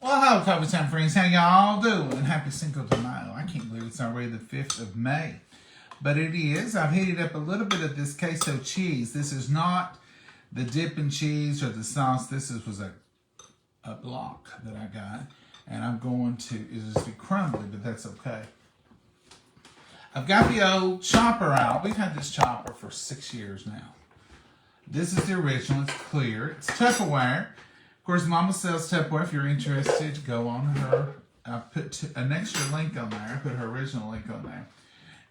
Well, hello, Coffee Time friends. How y'all doing? Happy Cinco de Mayo. I can't believe it's already the 5th of May. But it is. I've heated up a little bit of this queso cheese. This is not the dipping cheese or the sauce. This was a block that I got. And I'm going to, it'll just be crumbly, but that's okay. I've got the old chopper out. We've had this chopper for 6 years now. This is the original. It's clear. It's Tupperware. Of course, Mama sells Tupperware. If you're interested, go on her. I put an extra link on there. I put her original link on there.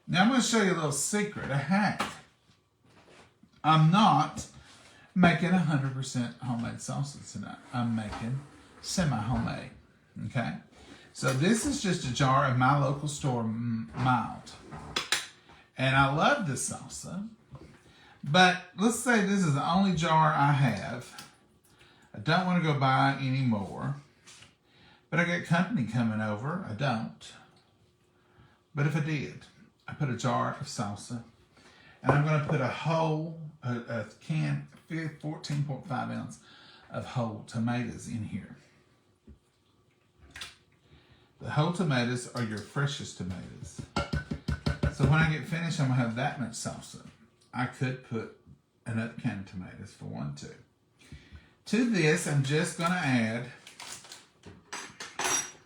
Now, I'm going to show you a little secret, a hack. I'm not making 100% homemade salsa tonight. I'm making semi-homemade. Okay? So this is just a jar of my local store, Mild. And I love this salsa. But let's say this is the only jar I have. I don't want to go buy any more. But I got company coming over. I don't. But if I did, I put a jar of salsa. And I'm going to put a can, 14.5 ounce of whole tomatoes in here. The whole tomatoes are your freshest tomatoes. So when I get finished, I'm going to have that much salsa. I could put another can of tomatoes for one, too. To this, I'm just going to add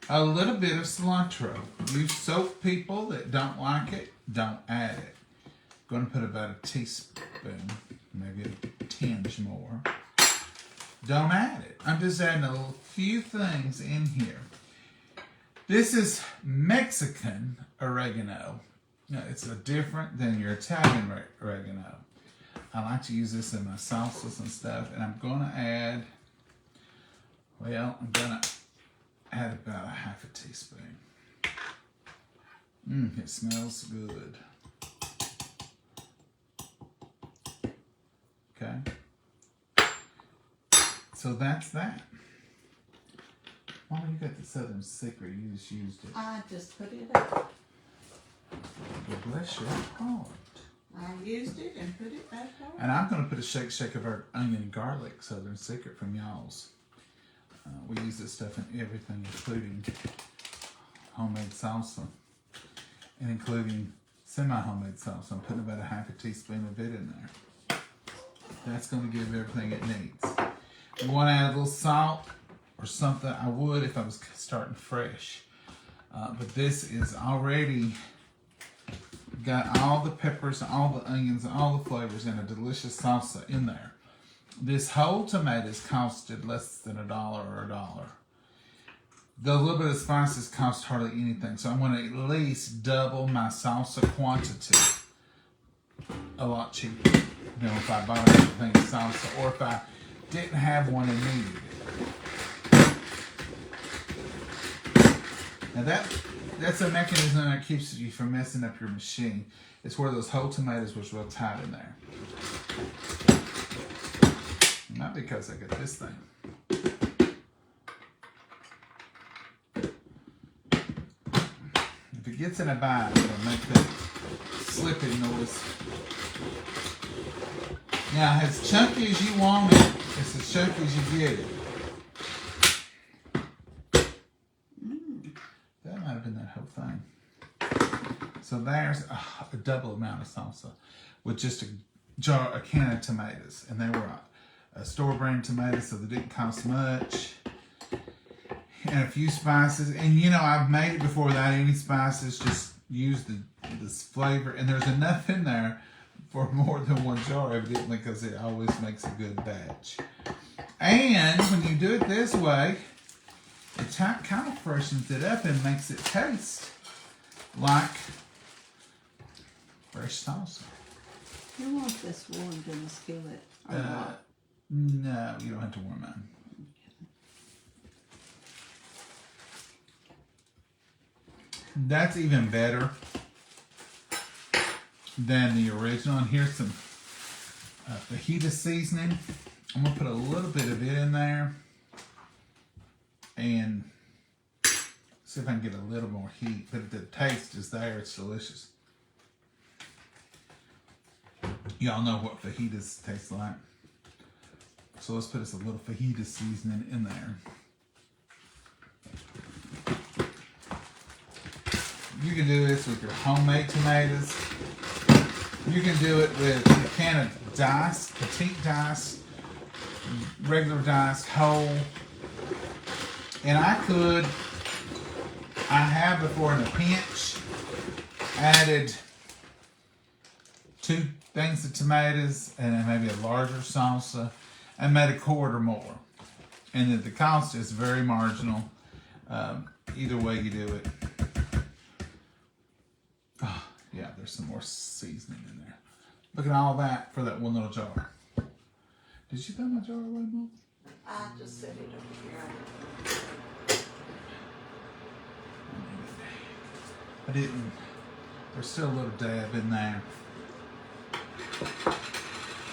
a little bit of cilantro. You soap people that don't like it, don't add it. I'm going to put about a teaspoon, maybe a tinge more. Don't add it. I'm just adding a few things in here. This is Mexican oregano. No, it's different than your Italian oregano. I like to use this in my salsas and stuff. And I'm going to add, I'm going to add about a half a teaspoon. It smells good. Okay. So that's that. Mama, you got the Southern Secret. You just used it. I just put it up. Well, bless your heart. I used it and put it back on. And I'm going to put a shake of our onion and garlic Southern Secret from y'all's. We use this stuff in everything, including homemade salsa and including semi-homemade salsa. I'm putting about a half a teaspoon of it in there. That's going to give everything it needs. You want to add a little salt or something? I would if I was starting fresh. But this is already got all the peppers, all the onions, all the flavors in a delicious salsa in there. This whole tomatoes costed less than $1 or $1. The little bit of spices cost hardly anything. So I'm going to at least double my salsa quantity. A lot cheaper than if I bought everything in salsa or if I didn't have one and needed it. Now that's a mechanism that keeps you from messing up your machine. It's where those whole tomatoes was real tight in there. Not because I got this thing. If it gets in a bind, it'll make that slipping noise. Now, as chunky as you want it, it's as chunky as you get it. That might have been that whole thing. So there's a double amount of salsa with just a can of tomatoes. And they were store brand tomatoes, so they didn't cost much. And a few spices. And you know, I've made it before without any spices, just use this flavor. And there's enough in there for more than one jar, evidently, because it always makes a good batch. And when you do it this way, it kind of freshens it up and makes it taste like fresh salsa. You want this warmed in the skillet or not? No, you don't have to warm mine. That's even better than the original. And here's some fajita seasoning. I'm going to put a little bit of it in there. And see if I can get a little more heat. But the taste is there. It's delicious. Y'all know what fajitas taste like. So let's put us a little fajita seasoning in there. You can do this with your homemade tomatoes. You can do it with a can of diced, petite diced, regular diced, whole. And I have before in a pinch added 2 things of tomatoes and then maybe a larger salsa and made a quart or more. And the cost is very marginal. Either way you do it. Oh, yeah, there's some more seasoning in there. Look at all that for that one little jar. Did you throw my jar away, Mom? I just set it over here. I didn't. There's still a little dab in there.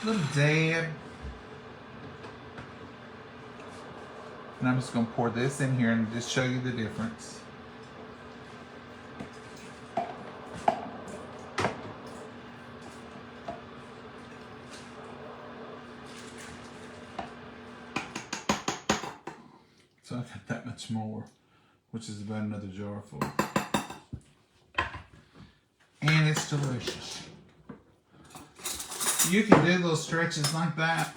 Little dab. And I'm just going to pour this in here and just show you the difference. So I got that much more, which is about another jar full. And it's delicious. You can do little stretches like that,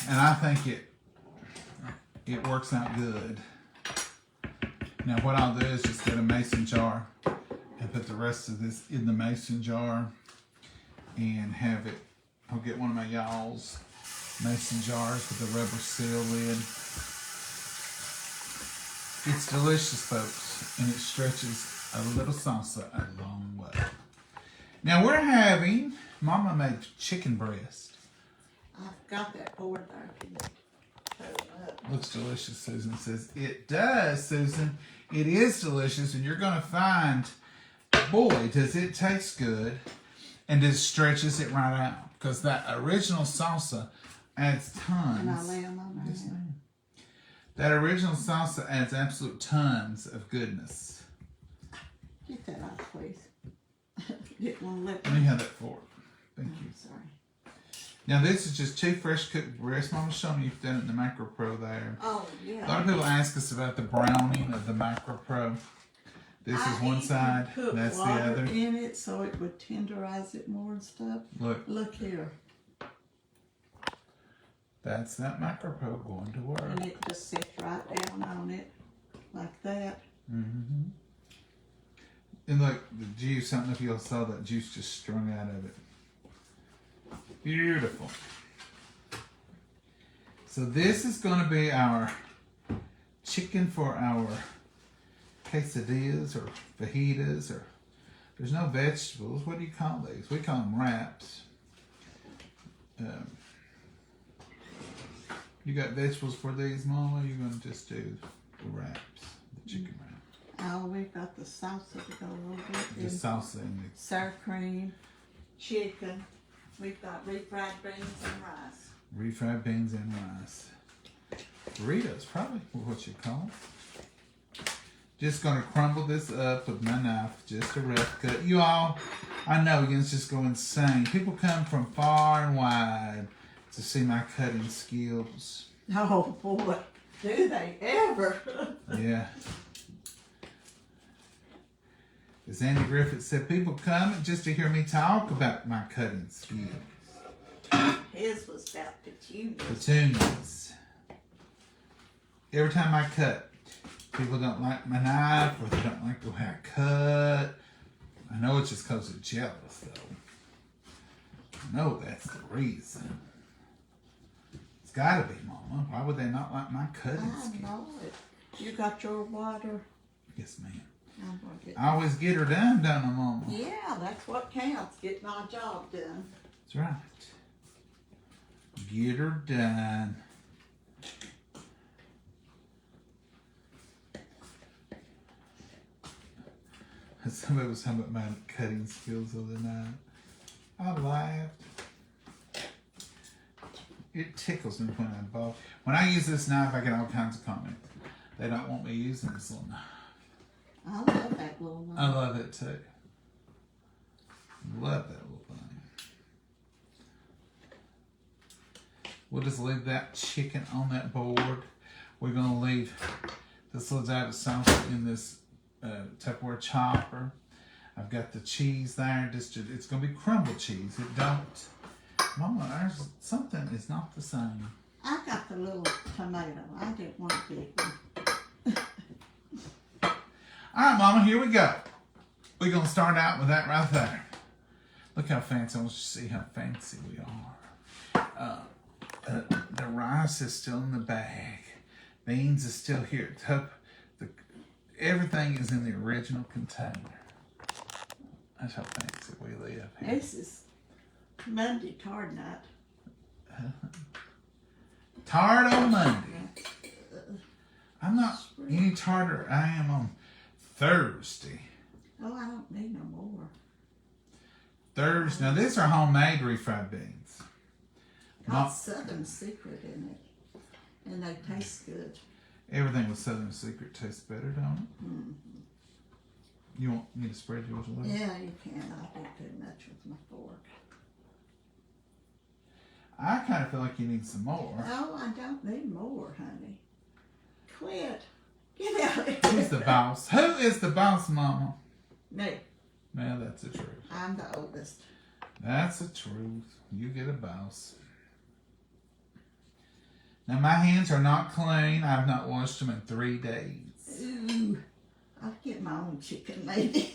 and I think it works out good. Now what I'll do is just get a mason jar and put the rest of this in the mason jar and have it. I'll get one of my y'all's mason jars with the rubber seal lid. It's delicious, folks, and it stretches a little salsa a long way. Now we're having, Mama made chicken breast. I've got that board there. Can you put it up? Looks delicious, Susan says. It does, Susan. It is delicious, and you're going to find, boy, does it taste good, and it stretches it right out. Because that original salsa adds tons. And I lay them on there. Yes, ma'am. That original salsa adds absolute tons of goodness. Get that out, please. Didn't want to let Let me have that fork. Thank you. Sorry. Now this is just 2 fresh cooked breasts. Mama's showing you've done it in the Macro Pro there. Oh, A lot yeah. of people ask us about the browning of the Macro Pro. This is one side, put that's the water other. in it so it would tenderize it more and stuff. Look, Look here. that's that Macro Pro going to work. And it just sits right down on it like that. Mm-hmm. And look, the juice, I don't know if you all saw that juice just strung out of it. Beautiful. So this is going to be our chicken for our quesadillas or fajitas, or there's no vegetables. What do you call these? We call them wraps. You got vegetables for these, Mama? You're going to just do the wraps, the chicken wraps. Oh, we've got the salsa to go over it. The and salsa and the sour cream, chicken. We've got refried beans and rice. refried beans and rice. Burritos, probably what you call it. Just gonna crumble this up with my knife, just a rough cut. You all, I know you're just go insane. People come from far and wide to see my cutting skills. Oh boy, do they ever? Yeah. As Andy Griffith said, people come just to hear me talk about my cutting skills. His was about petunias. Petunias. Every time I cut, people don't like my knife or they don't like the way I cut. I know it's just because they're jealous, though. I know that's the reason. It's got to be, Mama. Why would they not like my cutting I skills? know it. You got your water. Yes, ma'am. I'm gonna get. I always get her done, don't I, Mama? Yeah, that's what counts. Getting our job done. That's right. Get her done. Somebody was talking about my cutting skills the other night. I laughed. It tickles me when I ball. When I use this knife, I get all kinds of comments. They don't want me using this little knife. I love that little one. I love it too. Love that little thing. We'll just leave that chicken on that board. We're going to leave this little dab of salsa in this Tupperware chopper. I've got the cheese there. It's going to be crumbled cheese. It don't. Mama, something is not the same. I got the little tomato. I didn't want a big one. All right, Mama, here we go. We're going to start out with that right there. Look how fancy. I want you to see how fancy we are. The rice is still in the bag. Beans is still here. Everything is in the original container. That's how fancy we live here. This is Monday tart nut. Tart on Monday. I'm not any tartar. I am on Thursday. Oh, I don't need no more. Thursday. Now, these are homemade refried beans. Got Southern Secret in it. And they taste good. Everything with Southern Secret tastes better, don't it? Mm-hmm. You want me to spread yours a little? Yeah, you can. I do too much with my fork. I kind of feel like you need some more. No, I don't need more, honey. Quit. Get out of here. Who's the boss? Who is the boss, Mama? Me. Well, that's the truth. I'm the oldest. That's the truth. You get a boss. Now, my hands are not clean. I've not washed them in 3 days. Ooh. I'll get my own chicken, maybe.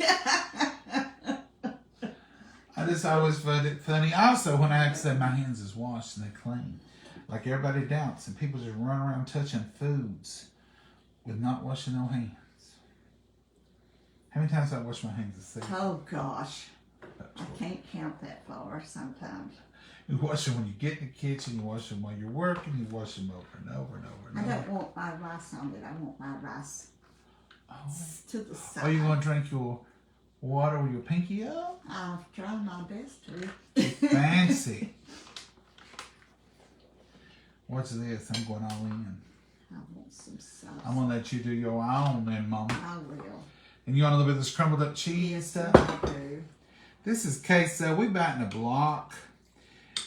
I just always find it funny. Also, when I have to say my hands is washed and they're clean, like everybody doubts, and people just run around touching foods with not washing their hands. How many times have I washed my hands this season? Oh, gosh. I can't count that far sometimes. You wash them when you get in the kitchen, you wash them while you're working, you wash them over and over and over and over. I don't want my rice on it. I want my rice to the side. Are you going to drink your water with your pinky up? I'll try my best to. Fancy. What's this? I'm going all in. I want some sauce. I'm going to let you do your own then, Mama. I will. And you want a little bit of this crumbled up cheese Yes, stuff? I do. This is queso. We buy it in a block.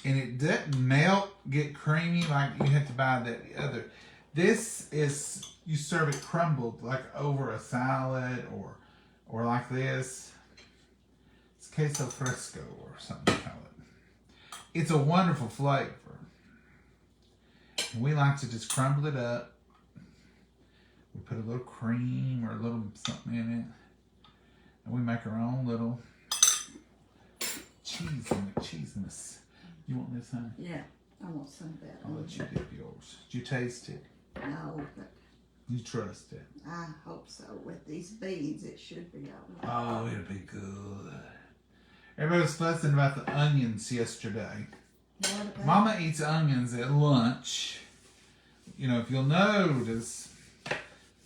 And it doesn't melt, get creamy like you have to buy that other. This is, you serve it crumbled like over a salad or like this. It's queso fresco or something to call it. It's a wonderful flavor. And we like to just crumble it up. We put a little cream or a little something in it. And we make our own little cheesiness. You want this, honey? Yeah, I want some of that. I'll let you dip yours. Did you taste it? No, but You trust it? I hope so. With these beans, it should be all right. Oh, it'll be good. Everybody was fussing about the onions yesterday. What about Mama eats onions at lunch. You know, if you'll notice,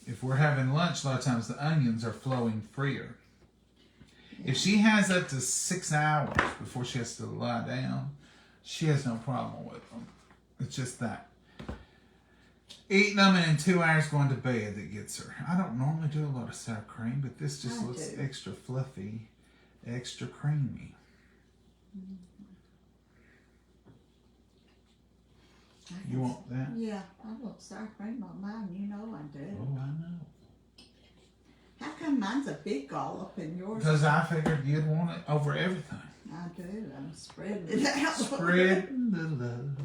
if we're having lunch, a lot of times the onions are flowing freer. If she has up to 6 hours before she has to lie down, she has no problem with them. It's just that. Eating them and in 2 hours going to bed that gets her. I don't normally do a lot of sour cream, but this just looks extra fluffy, extra creamy. You want that? Yeah, I want sour cream on mine. You know I do. Oh, I know. How come mine's a big dollop and yours? Because I figured you'd want it over everything. I do. I'm spreading it out. Spreading the love.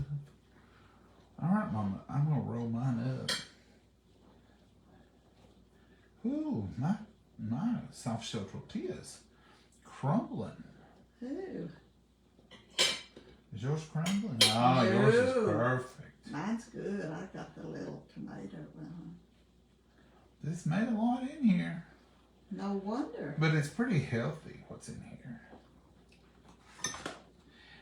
All right, Mama. I'm going to roll mine up. Ooh, my soft shell tortillas crumbling. Ooh. Is yours crumbling? Oh, yours is No. perfect. Mine's good. I got the little tomato one. This made a lot in here. No wonder. But it's pretty healthy, what's in here.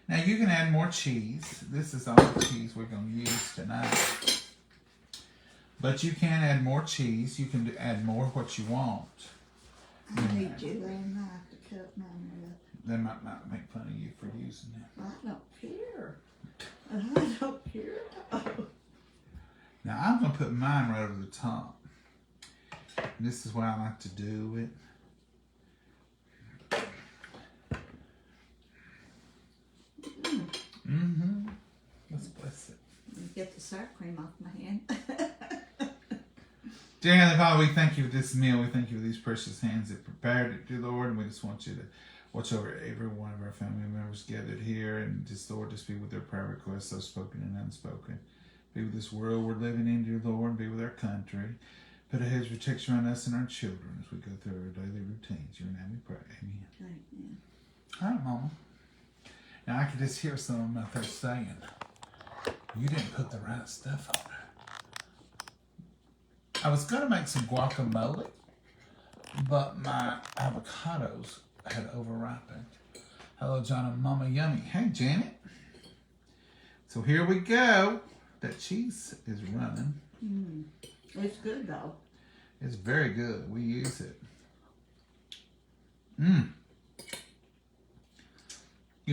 Now you can add more cheese. This is all the cheese we're going to use tonight. But you can add more cheese. You can add more what you want. I need you little knife to cut mine with. They might not make fun of you for using it. I don't care. I don't care at all. Now I'm going to put mine right over the top. And this is why I like to do it. Mm-hmm. Let's bless it. You get the sour cream off my hand. Dear Heavenly Father, we thank you for this meal. We thank you for these precious hands that prepared it, dear Lord. And we just want you to watch over every one of our family members gathered here. And just, Lord, just be with their prayer requests, those spoken and unspoken. Be with this world we're living in, dear Lord, and be with our country. Put a hedge of protection around us and our children as we go through our daily routines. Your name we pray. Amen. Amen. All right, Mama. Now, I could just hear some of them out there saying, you didn't put the right stuff on it. I was going to make some guacamole, but my avocados had overripened. Hello, John and Mama Yummy. Hey, Janet. So here we go. That cheese is running. It's good, though. It's very good. We use it. You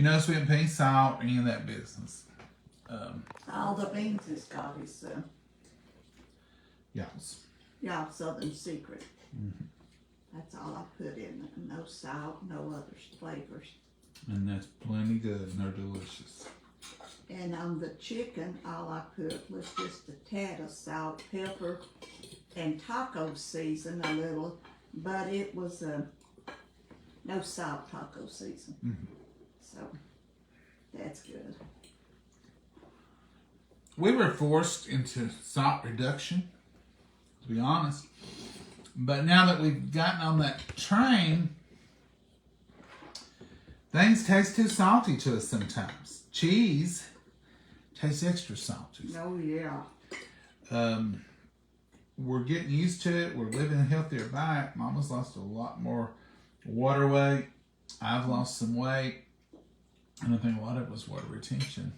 know, sweet and pea, salt, any of that business. All the beans it's got is, Yes. Southern Secret. That's all I put in it. No salt, no other flavors. And that's plenty good and they're delicious. And on the chicken, all I put was just a tad of salt, pepper, and taco season a little, but it was no salt taco season. So that's good. We were forced into salt reduction, to be honest. But now that we've gotten on that train, things taste too salty to us sometimes. Cheese tastes extra salty. Oh, yeah. We're getting used to it. We're living a healthier diet. Mama's lost a lot more water weight. I've lost some weight. And I think a lot of it was water retention.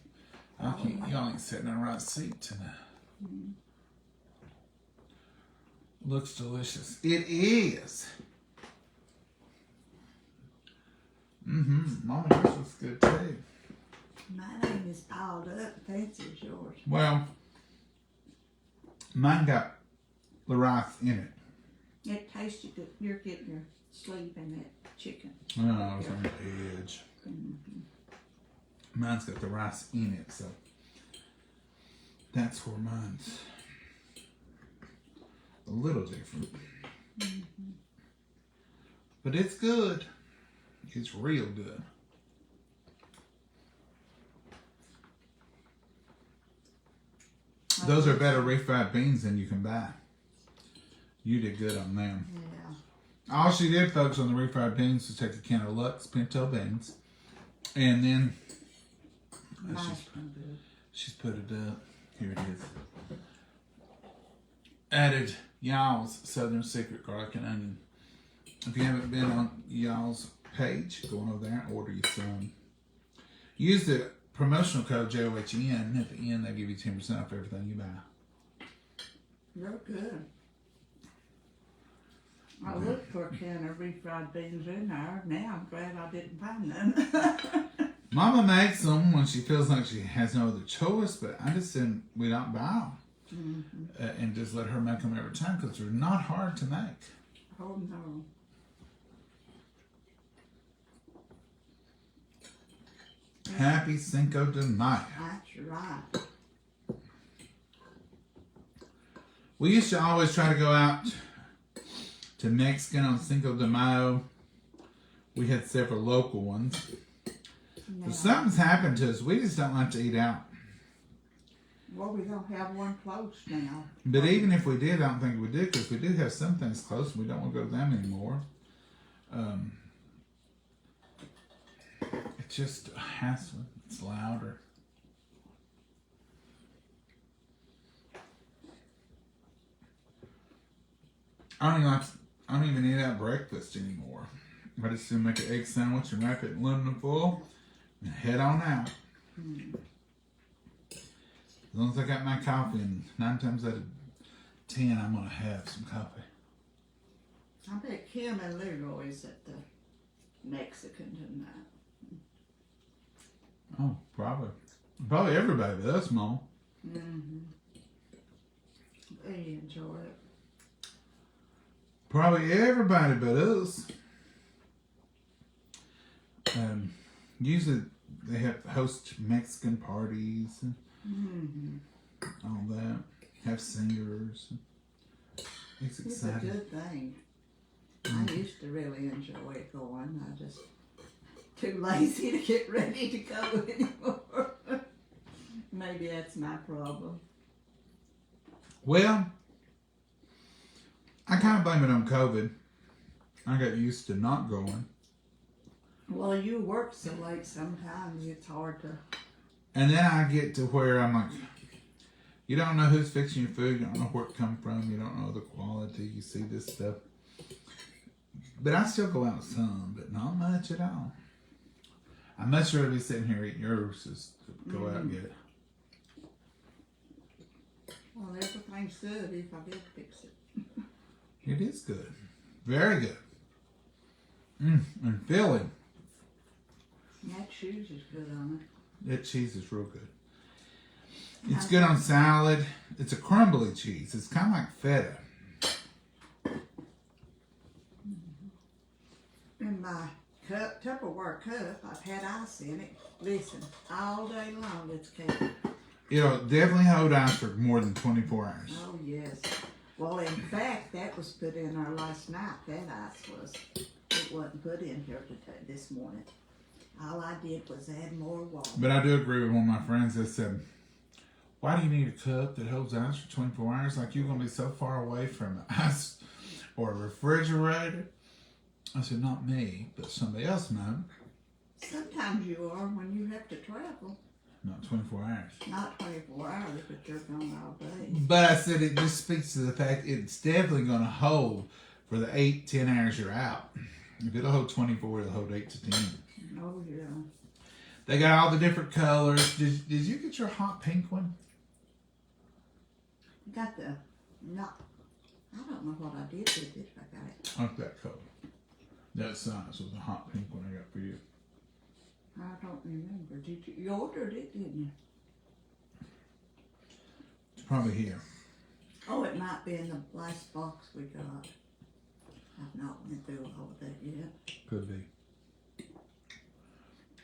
Y'all ain't sitting in the right seat tonight. Looks delicious. It is. Mama, yours looks good too. Mine is piled up. Fancy as yours. Well, mine got the rice in it. It tastes good. You're getting your sleeve in that chicken. Oh, I was on the edge. Mine's got the rice in it, so that's where mine's a little different. But it's good. It's real good. Those are better refried beans than you can buy. You did good on them. Yeah. All she did, folks, on the refried beans was take a can of Lux pinto beans, and then she's put it up. Here it is. Added y'all's Southern Secret garlic and onion. If you haven't been on y'all's page, go on over there and order you some. Use the promotional code JOHN. At the end, they give you 10% off everything you buy. You're good. I looked for a can of refried beans in there. Now I'm glad I didn't find none. Mama makes them when she feels like she has no other choice, but I just didn't. We don't buy them, and just let her make them every time because they're not hard to make. Oh no. Happy Cinco de Mayo. That's right. We used to always try to go out to Mexican on Cinco de Mayo. We had several local ones. No. But something's happened to us. We just don't like to eat out. Well, we don't have one close now. But even if we did, I don't think we did because we do have some things close and we don't want to go to them anymore. It's just a hassle. It's louder. I don't even eat out breakfast anymore. I just make an egg sandwich and wrap it in aluminum foil and head on out. As long as I got my coffee, and 9 times out of 10, I'm gonna have some coffee. I bet Kim and Leroy's at the Mexican tonight. Oh, probably. Probably everybody but us, Mom. They enjoy it. Probably everybody but us. Usually they have host Mexican parties and all that. Have singers. It's It's a exciting. good thing. I used to really enjoy going. I just too lazy to get ready to go anymore. Maybe that's my problem. Well, I kind of blame it on COVID. I got used to not going. Well, you work so late sometimes it's hard to. And then I get to where I'm like, you don't know who's fixing your food. You don't know where it come from. You don't know the quality. You see this stuff. But I still go out some, but not much at all. I'd much rather be sitting here eating yours as to go out and get it. Well, everything's good if I did fix it. It is good. Very good. And filling. That cheese is good on it. That cheese is real good. It's good on salad. It's a crumbly cheese. It's kind of like feta. In my Tupperware cup, I've had ice in it. Listen, all day long it's kept. It'll definitely hold ice for more than 24 hours. Oh, yes. Well, in fact, that was put in there last night. That ice was. It wasn't put in here this morning. All I did was add more water. But I do agree with one of my friends that said, why do you need a cup that holds ice for 24 hours? Like you're going to be so far away from the ice or a refrigerator. I said, not me, but somebody else might. Sometimes you are when you have to travel. Not 24 hours. Not 24 hours, but you're gone all day. But I said it just speaks to the fact it's definitely going to hold for the 8-10 hours you're out. If it'll hold 24, it'll hold 8 to 10. Oh, yeah. They got all the different colors. Did you get your hot pink one? Got the, no, I don't know what I did with it. I got it. I like that color. That size was a hot pink one I got for you. I don't remember. You ordered it, didn't you? It's probably here. Oh, it might be in the last box we got. I've not went through all of that yet. Could be.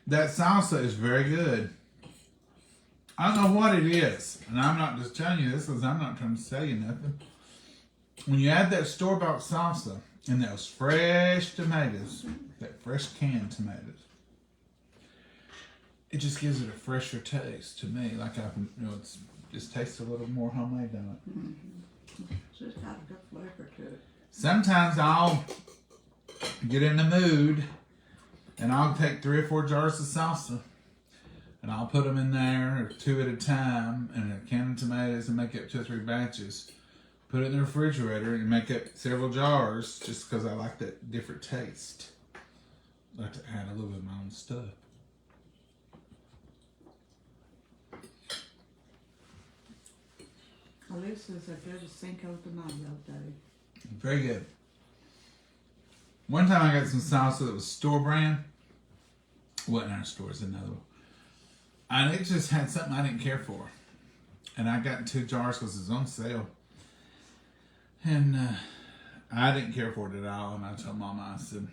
That salsa is very good. I don't know what it is. And I'm not just telling you this because I'm not trying to sell you nothing. When you add that store-bought salsa and those fresh tomatoes, that fresh canned tomatoes, it just gives it a fresher taste to me. Like it's just tastes a little more homemade, don't it? Mm-hmm. So it's got a good flavor to it. Sometimes I'll get in the mood and I'll take 3 or 4 jars of salsa and I'll put them in there, or 2 at a time, and a can of tomatoes and make up 2 or 3 batches. Put it in the refrigerator and make up several jars just because I like that different taste. I like to add a little bit of my own stuff. Well, this is a good Cinco de Mayo day. Very good. One time I got some salsa that was store brand. Wasn't our store, it's another one. And it just had something I didn't care for. And I got 2 jars because it was on sale. And I didn't care for it at all. And I told Mama, I said,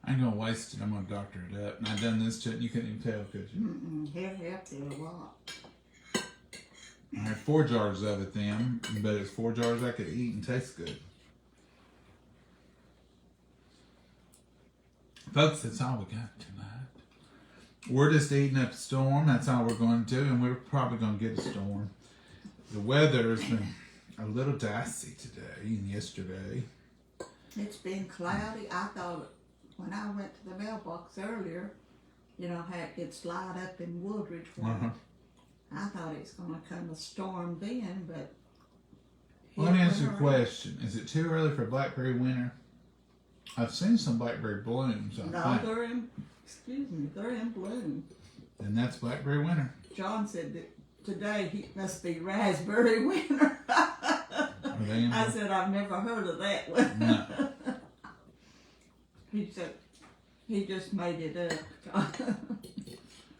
I ain't going to waste it. I'm going to doctor it up. And I done this to it and you couldn't even tell, could you? It helped you a lot. I had 4 jars of it then, but it's 4 jars I could eat and taste good. Folks, that's all we got tonight. We're just eating up a storm. That's all we're going to do, and we're probably going to get a storm. The weather has been a little dicey today and yesterday. It's been cloudy. I thought when I went to the mailbox earlier, you know, how it gets light up in Woodridge. I thought it's going to come a storm then, but... Well, let me ask you a question. Is it too early for blackberry winter? I've seen some blackberry blooms. No, they're in bloom. And that's blackberry winter. John said that today he must be raspberry winter. I said, I've never heard of that one. No. He said, he just made it up.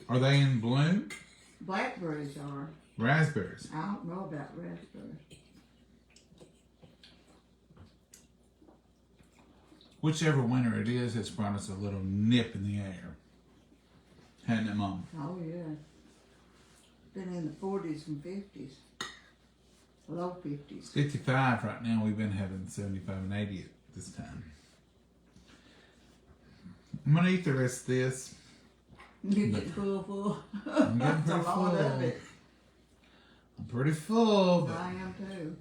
Are they in bloom? Blackberries are. Raspberries. I don't know about raspberries. Whichever winter it is, it's brought us a little nip in the air. Hadn't it, Mom? Oh, yeah. Been in the 40s and 50s. Low 50s. 55 right now. We've been having 75 and 80 at this time. I'm going to eat the rest of this. You get full. I'm getting That's a pretty lot of full. it. I'm pretty full. But I am too.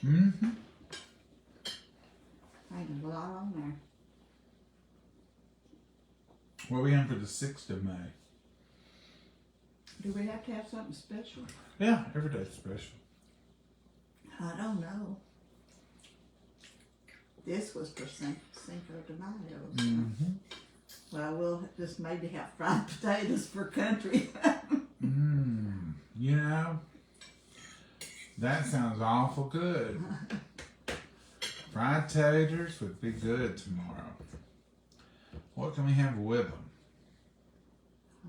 mm-hmm. Ain't a lot on there. What are we in for the 6th of May? Do we have to have something special? Yeah, every day's special. I don't know. This was for Cinco de Mayo. So. Mm-hmm. Well, we'll just maybe have fried potatoes for country. You know, that sounds awful good. Fried taters would be good tomorrow. What can we have with them?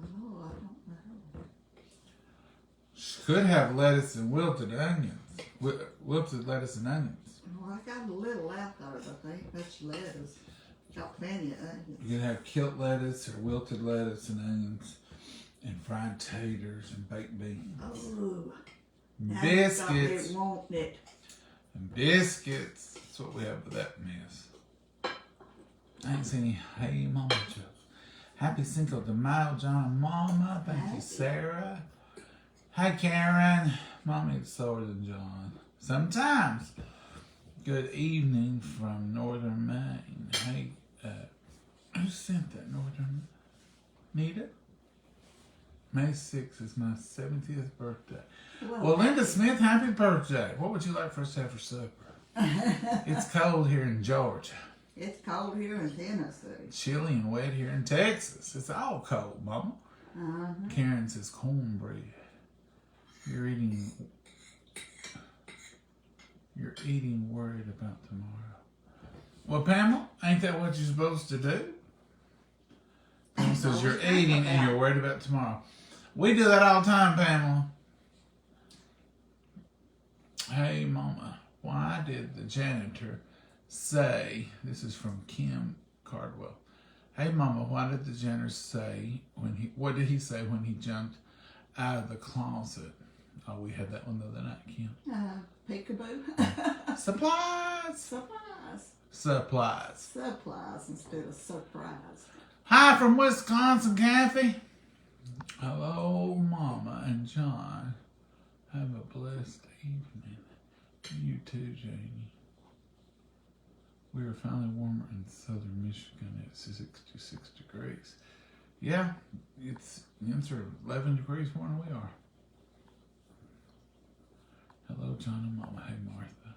Oh, I don't know. Could have lettuce and wilted onions. Wilted lettuce and onions. Well, I got a little left of it, I think. That's lettuce. Got plenty of onions. You could have kilt lettuce or wilted lettuce and onions and fried taters and baked beans. Oh, Biscuits. Won't it? And biscuits. That's what we have with that mess. I ain't seen any Hey Mama Joe. Happy Cinco de Mayo, John and Mama. Thank you, Sarah. Hi, Karen. Mommy is slower than John. Sometimes. Good evening from Northern Maine. Hey, who sent that, Northern? Nita? May 6th is my 70th birthday. Well, Linda Smith, happy birthday. What would you like for us to have for supper? It's cold here in Georgia. It's cold here in Tennessee. Chilly and wet here in Texas. It's all cold, Mama. Uh-huh. Karen says cornbread. You're eating worried about tomorrow. Well, Pamela, ain't that what you're supposed to do? Pamela says you're eating and you're worried about tomorrow. We do that all the time, Pamela. Hey, Mama, why did the janitor say, this is from Kim Cardwell. Hey, Mama, why did the janitor say, what did he say when he jumped out of the closet? Oh, we had that one the other night, Kim. Peekaboo. Supplies. Supplies. Supplies. Supplies instead of surprise. Hi from Wisconsin, Kathy. Hello, Mama and John. Have a blessed evening. You too, Janie. We are finally warmer in southern Michigan at 66 degrees. Yeah, it's 11 degrees warmer than we are. Hello, John and Mama. Hey, Martha.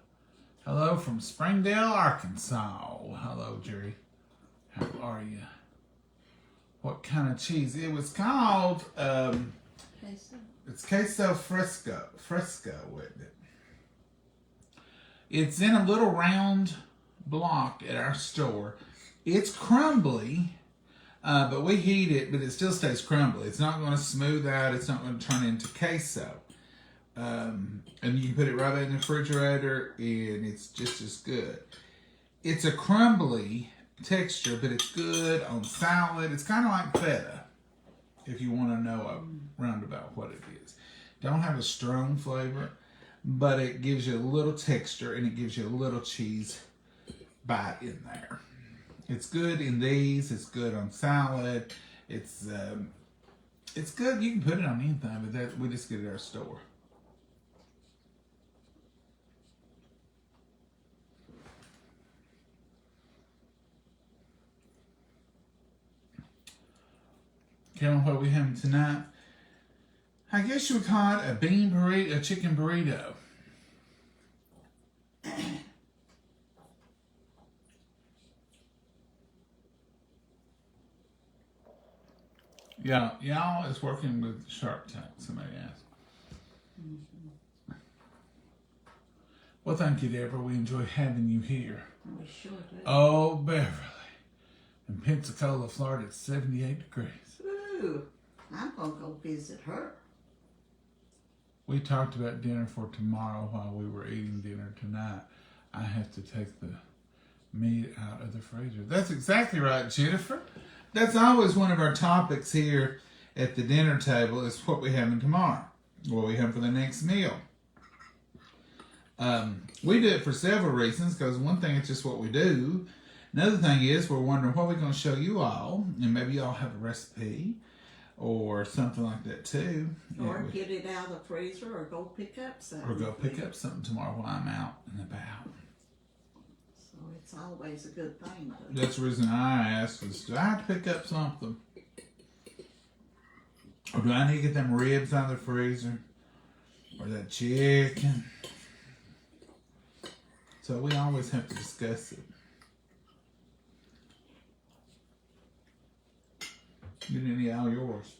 Hello from Springdale, Arkansas. Hello, Jerry. How are you? What kind of cheese? It was called, Queso. it's queso fresco, isn't it? It's in a little round block at our store. It's crumbly, but we heat it, but it still stays crumbly. It's not going to smooth out. It's not going to turn into queso. And you can put it right in the refrigerator, and it's just as good. It's a crumbly texture, but it's good on salad. It's kind of like feta, if you want to know a roundabout what it is. Don't have a strong flavor, but it gives you a little texture, and it gives you a little cheese bite in there. It's good in these. It's good on salad. It's good. You can put it on anything, but we just get it at our store. Kevin, what are we having tonight? I guess you would call it a bean burrito, a chicken burrito. Yeah, y'all is working with Shark Tank, somebody asked. Mm-hmm. Well, thank you, Deborah. We enjoy having you here. We sure do. Oh, Beverly. In Pensacola, Florida, it's 78 degrees. Ooh, I'm going to go visit her. We talked about dinner for tomorrow while we were eating dinner tonight. I have to take the meat out of the freezer. That's exactly right, Jennifer. That's always one of our topics here at the dinner table is what we're having tomorrow. what we have for the next meal. We do it for several reasons, because one thing, it's just what we do. Another thing is, we're wondering what we're going to show you all, and maybe y'all have a recipe or something like that too. Or get it out of the freezer, or go pick up something. Or go pick up something tomorrow while I'm out and about. So it's always a good thing. That's the reason I asked is, do I have to pick up something? Or do I need to get them ribs out of the freezer? Or that chicken? So we always have to discuss it. You didn't eat all yours.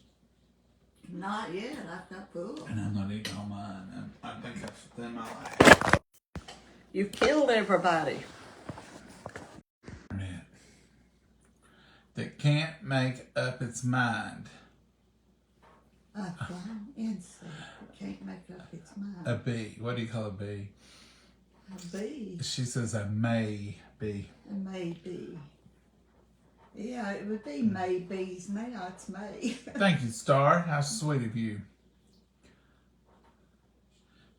Not yet. I've got full. And I'm not eating all mine. I think that's the thing I like. You've killed everybody. That can't make up its mind. A flying insect that can't make up its mind. A bee. What do you call a bee? A bee. She says a may be. A maybe. Yeah, it would be maybes now. It's May. Thank you, Star. How sweet of you.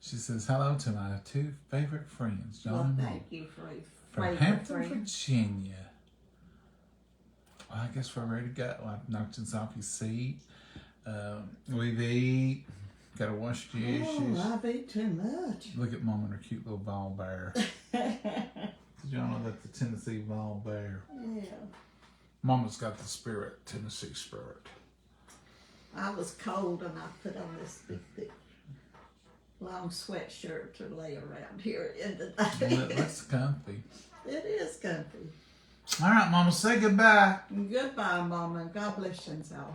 She says hello to my two favorite friends, John Well, and Mo, thank you for from favorite Hampton, friend. Virginia. Well, I guess we're ready to go. I've knocked us off your seat. We've eat. Got to wash dishes. Oh, I've ate too much. Look at Mom and her cute little ball bear. Did y'all know that's the Tennessee ball bear? Yeah. Mama's got the spirit, Tennessee spirit. I was cold and I put on this big, thick, long sweatshirt to lay around here in the Well, it day. looks comfy. It is comfy. All right, Mama, say goodbye. Goodbye, Mama. God bless you all.